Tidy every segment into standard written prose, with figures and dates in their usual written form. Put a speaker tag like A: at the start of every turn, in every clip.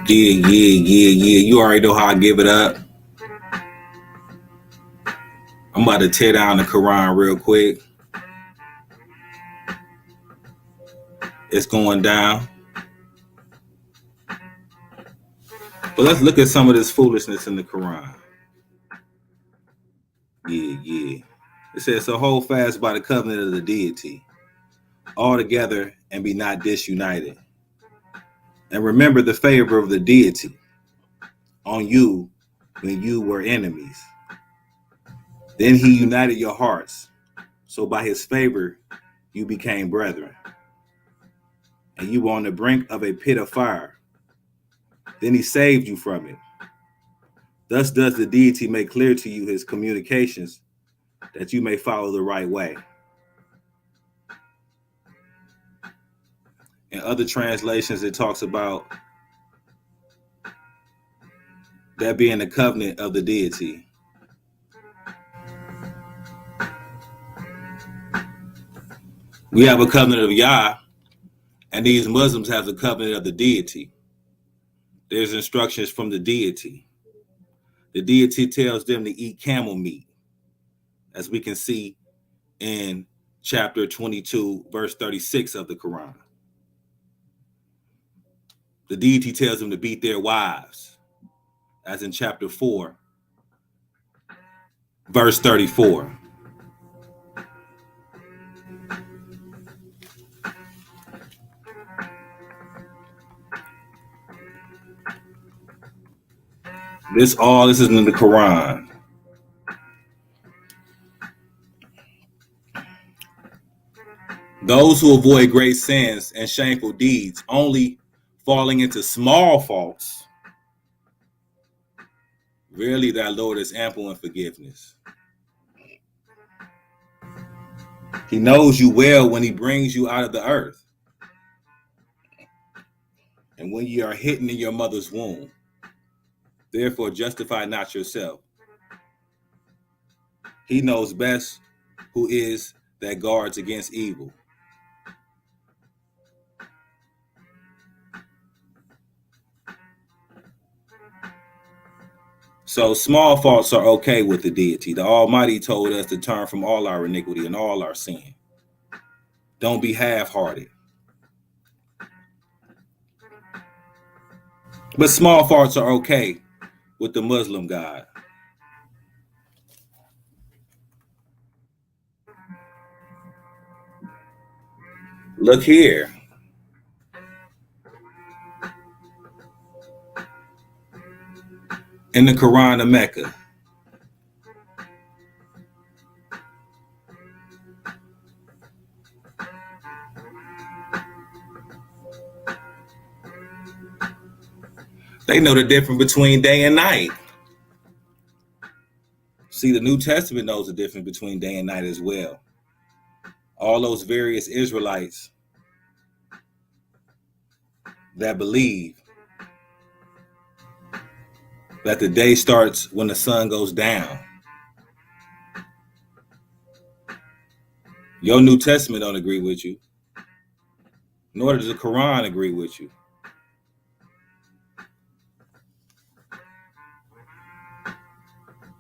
A: Yeah. You already know how I give it up. I'm about to tear down the Quran real quick. It's going down. But let's look at some of this foolishness in the Quran. Yeah. It says, so hold fast by the covenant of the deity, all together and be not disunited. And remember the favor of the deity on you when you were enemies. Then he united your hearts. So by his favor, you became brethren. And you were on the brink of a pit of fire. Then he saved you from it. Thus does the deity make clear to you his communications that you may follow the right way. In other translations, it talks about that being the covenant of the deity. We have a covenant of Yah, and these Muslims have the covenant of the deity. There's instructions from the deity. The deity tells them to eat camel meat, as we can see in chapter 22, verse 36 of the Quran. The deity tells them to beat their wives, as in chapter 4, verse 34. This is in the Quran. Those who avoid great sins and shameful deeds, only falling into small faults, verily thy Lord is ample in forgiveness. He knows you well when he brings you out of the earth, and when you are hidden in your mother's womb. Therefore justify not yourself. He knows best who is that guards against evil. So small faults are okay with the deity. The Almighty told us to turn from all our iniquity and all our sin. Don't be half-hearted. But small faults are okay with the Muslim God. Look here. In the Quran of Mecca. They know the difference between day and night. See, the New Testament knows the difference between day and night as well. All those various Israelites that believe that the day starts when the sun goes down. Your New Testament don't agree with you, nor does the Quran agree with you.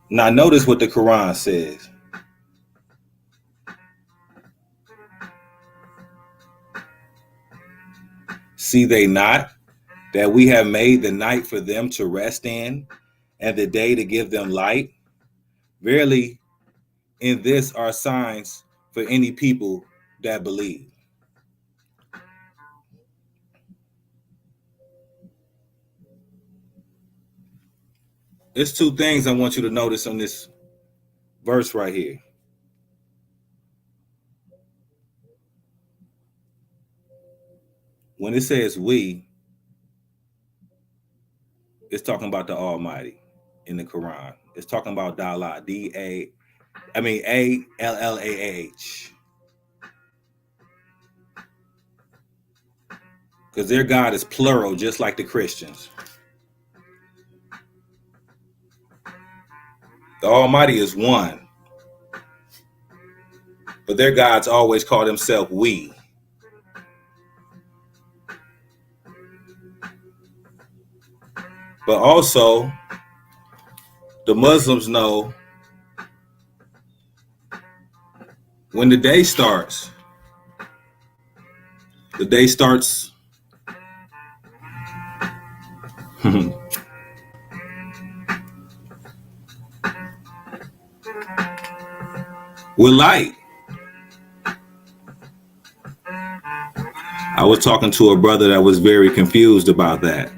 A: Now notice what the Quran says. See they not that we have made the night for them to rest in, and the day to give them light? Verily, in this are signs for any people that believe. There's two things I want you to notice on this verse right here. When it says we, it's talking about the Almighty in the Quran. It's talking about Da'Allah, A-L-L-A-H. Because their God is plural, just like the Christians. The Almighty is one. But their gods always call themselves we. But also, the Muslims know when the day starts. The day starts with light. I was talking to a brother that was very confused about that,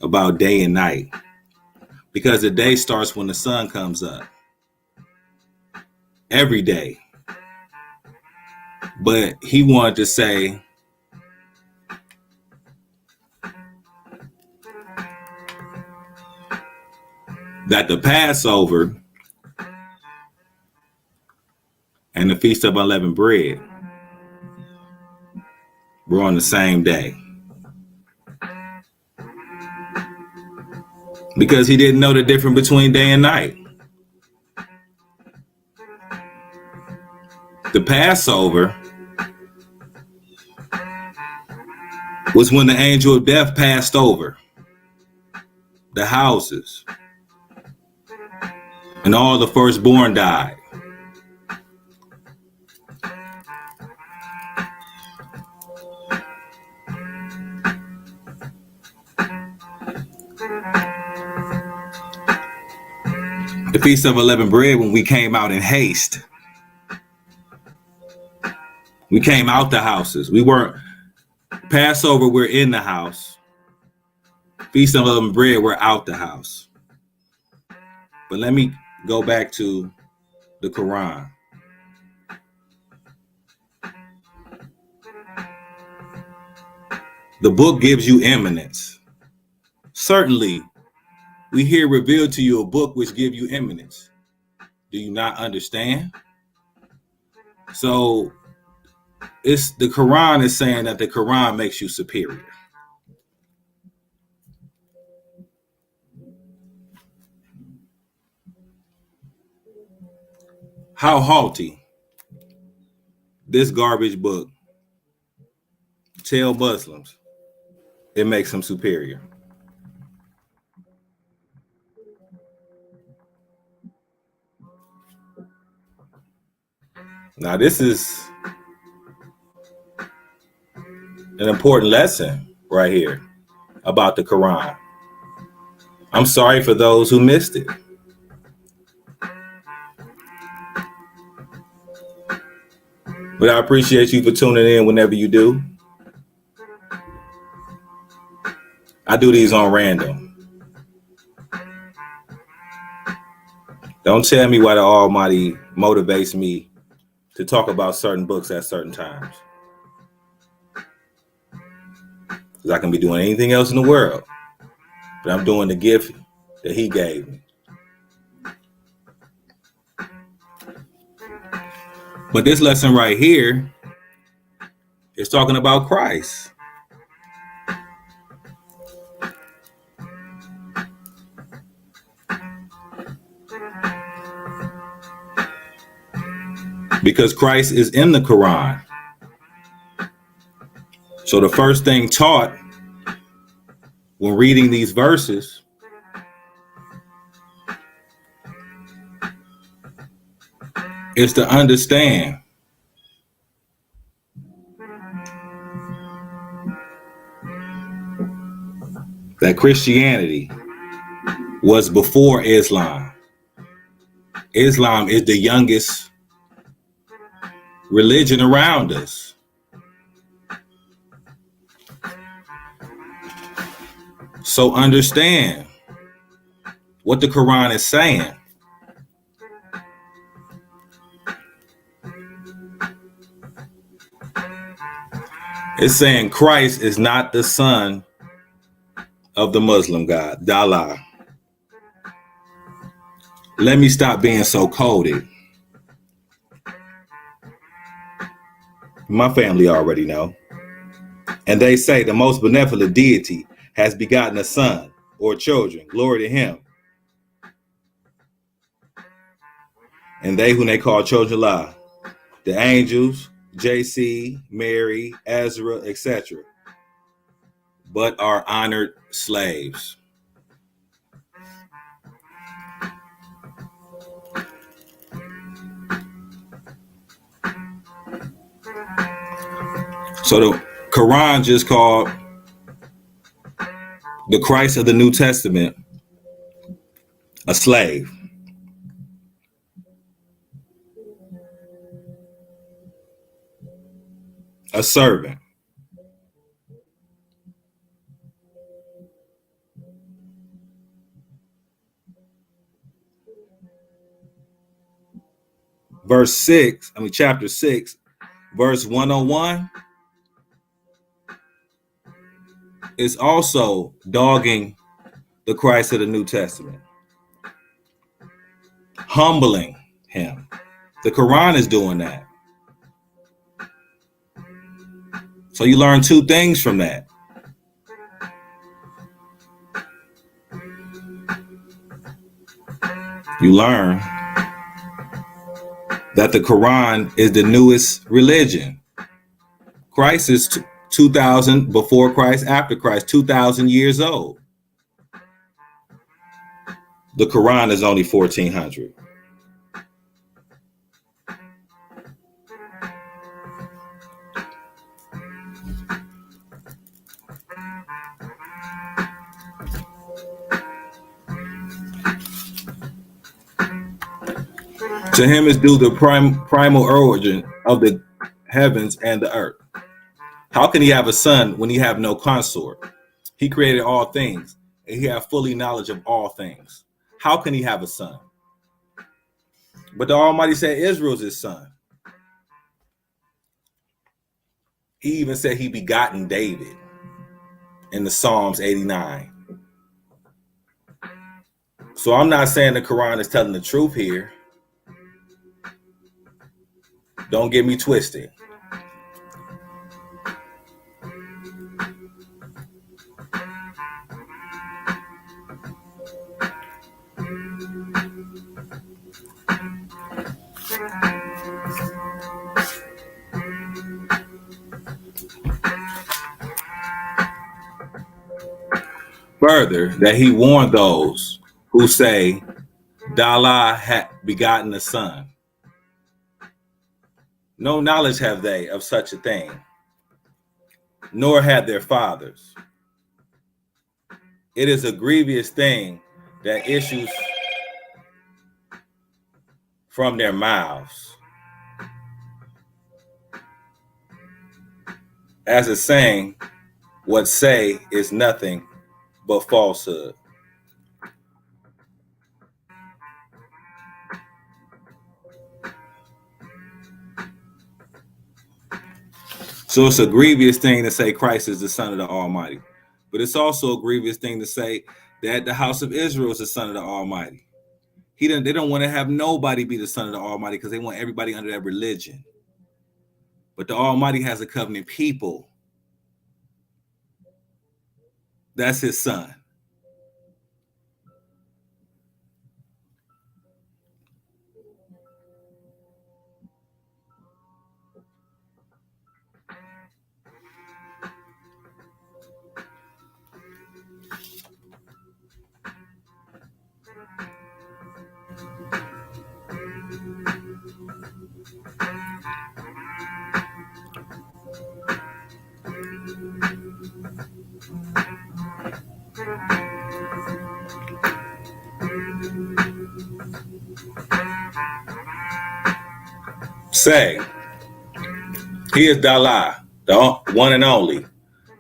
A: about day and night, because the day starts when the sun comes up every day. But he wanted to say that the Passover and the Feast of Unleavened Bread were on the same day, because he didn't know the difference between day and night. The Passover was when the angel of death passed over the houses and all the firstborn died. The Feast of Unleavened Bread, when we came out in haste, we came out the houses. We weren't Passover, we're in the house. Feast of Unleavened Bread, we're out the house. But let me go back to the Quran. The book gives you eminence. Certainly, we here revealed to you a book which gives you eminence. Do you not understand? So it's the Quran is saying that the Quran makes you superior. How haughty this garbage book tell Muslims it makes them superior. Now, this is an important lesson right here about the Quran. I'm sorry for those who missed it. But I appreciate you for tuning in whenever you do. I do these on random. Don't tell me why the Almighty motivates me to talk about certain books at certain times. Because I can be doing anything else in the world, but I'm doing the gift that He gave me. But this lesson right here is talking about Christ. Because Christ is in the Quran. So the first thing taught when reading these verses is to understand that Christianity was before Islam. Islam is the youngest religion around us. So understand what the Quran is saying. It's saying Christ is not the son of the Muslim God, Dala. Let me stop being so coded. My family already know. And they say the most benevolent deity has begotten a son or children. Glory to Him. And they whom they call children Allah, the angels, JC, Mary, Ezra, etc., but are honored slaves. So the Quran just called the Christ of the New Testament a slave, a servant. Chapter 6, verse 101 is also dogging the Christ of the New Testament, humbling him. The Quran is doing that. So you learn two things from that. You learn that the Quran is the newest religion. Christ is 2,000 before Christ, after Christ, 2,000 years old. The Quran is only 1,400. To him is due the primal origin of the heavens and the earth. How can he have a son when he have no consort? He created all things, and he have fully knowledge of all things. How can he have a son? But the Almighty said Israel's his son. He even said he begotten David in the Psalms 89. So I'm not saying the Quran is telling the truth here. Don't get me twisted. Further, that he warned those who say, Allah had begotten a son. No knowledge have they of such a thing, nor had their fathers. It is a grievous thing that issues from their mouths. As a saying, what say is nothing but falsehood. So it's a grievous thing to say Christ is the Son of the Almighty. But it's also a grievous thing to say that the house of Israel is the Son of the Almighty. They don't want to have nobody be the Son of the Almighty because they want everybody under that religion. But the Almighty has a covenant people. That's his son. Say, he is Dala, the one and only.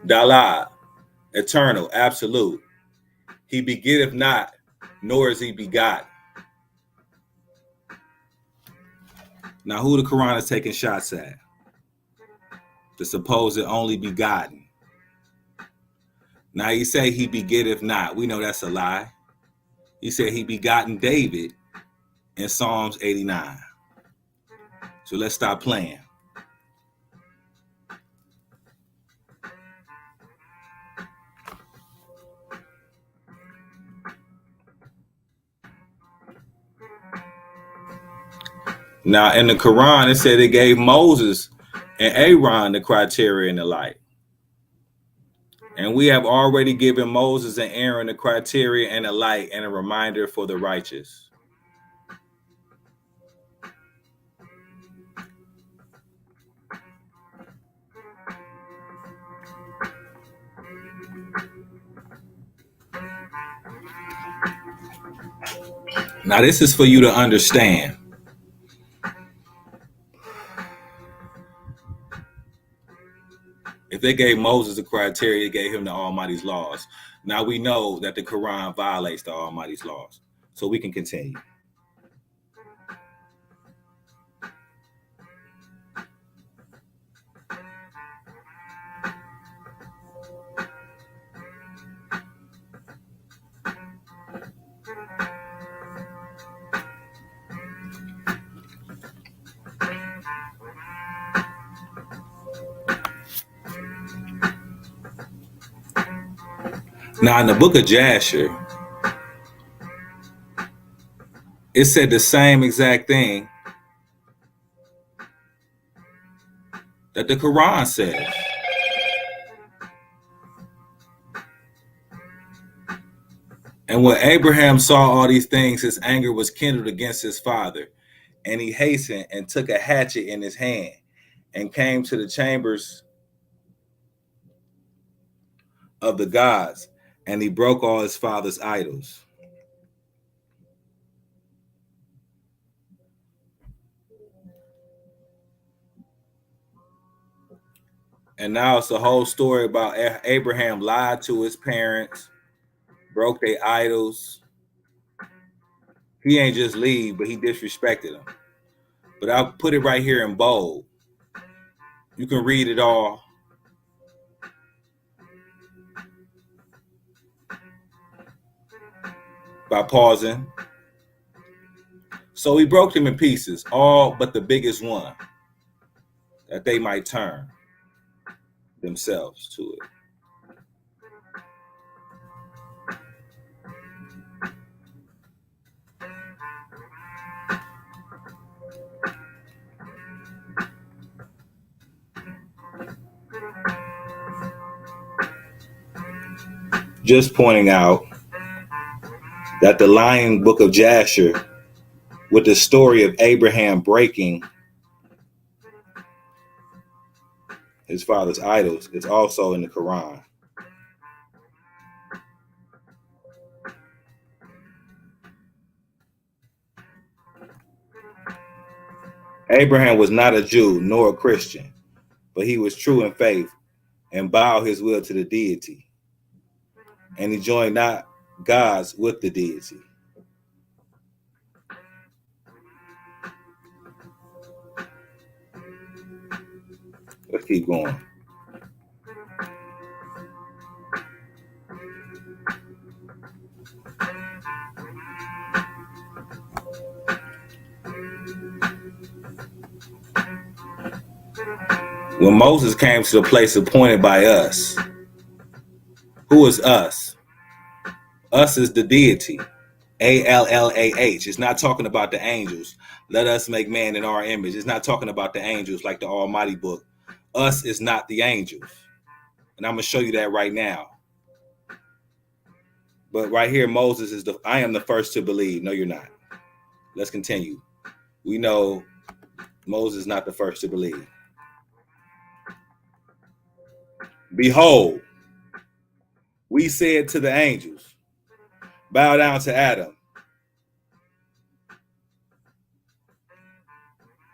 A: Dala, eternal, absolute. He begetteth not, nor is he begotten. Now, who the Quran is taking shots at? The supposed only begotten. Now, he say he begetteth not. We know that's a lie. He said he begotten David in Psalms 89. So let's stop playing. Now, in the Quran, it said it gave Moses and Aaron the criteria and the light. And we have already given Moses and Aaron the criteria and the light and a reminder for the righteous. Now, this is for you to understand. If they gave Moses the criteria, they gave him the Almighty's laws. Now we know that the Quran violates the Almighty's laws. So we can continue. Now, in the book of Jasher, it said the same exact thing that the Quran says. And when Abraham saw all these things, his anger was kindled against his father. And he hastened and took a hatchet in his hand and came to the chambers of the gods, and he broke all his father's idols. And now it's the whole story about Abraham lied to his parents, broke their idols. He ain't just leave, but he disrespected them. But I'll put it right here in bold. You can read it all. By pausing. So he broke them in pieces, all but the biggest one, that they might turn themselves to it. Just pointing out that the lying book of Jasher, with the story of Abraham breaking his father's idols, is also in the Quran. Abraham was not a Jew nor a Christian, but he was true in faith and bowed his will to the deity. And he joined not gods with the deity. Let's keep going. When Moses came to the place appointed by us, who is us? Us is the deity. ALLAH. It's not talking about the angels. Let us make man in our image. It's not talking about the angels like the Almighty book. Us is not the angels. And I'm going to show you that right now. But right here, Moses is I am the first to believe. No, you're not. Let's continue. We know Moses is not the first to believe. Behold, we said to the angels, bow down to Adam.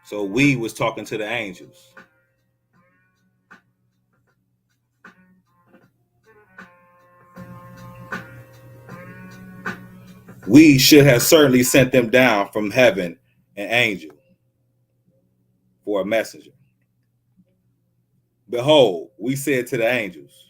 A: So we was talking to the angels. We should have certainly sent them down from heaven an angel for a messenger. Behold, we said to the angels.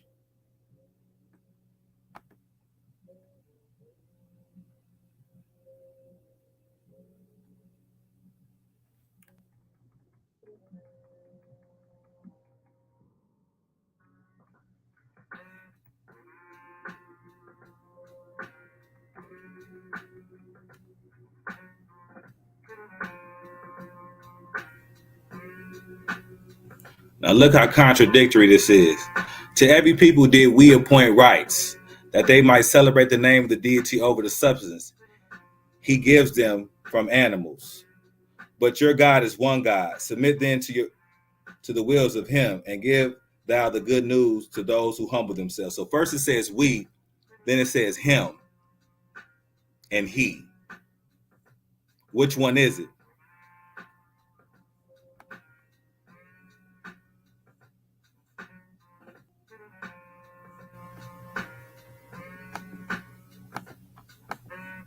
A: Now look how contradictory this is. To every people did we appoint rights, that they might celebrate the name of the deity over the substance he gives them from animals. But your God is one God. Submit then to the wills of him, and give thou the good news to those who humble themselves. So first it says we, then it says him and he. Which one is it?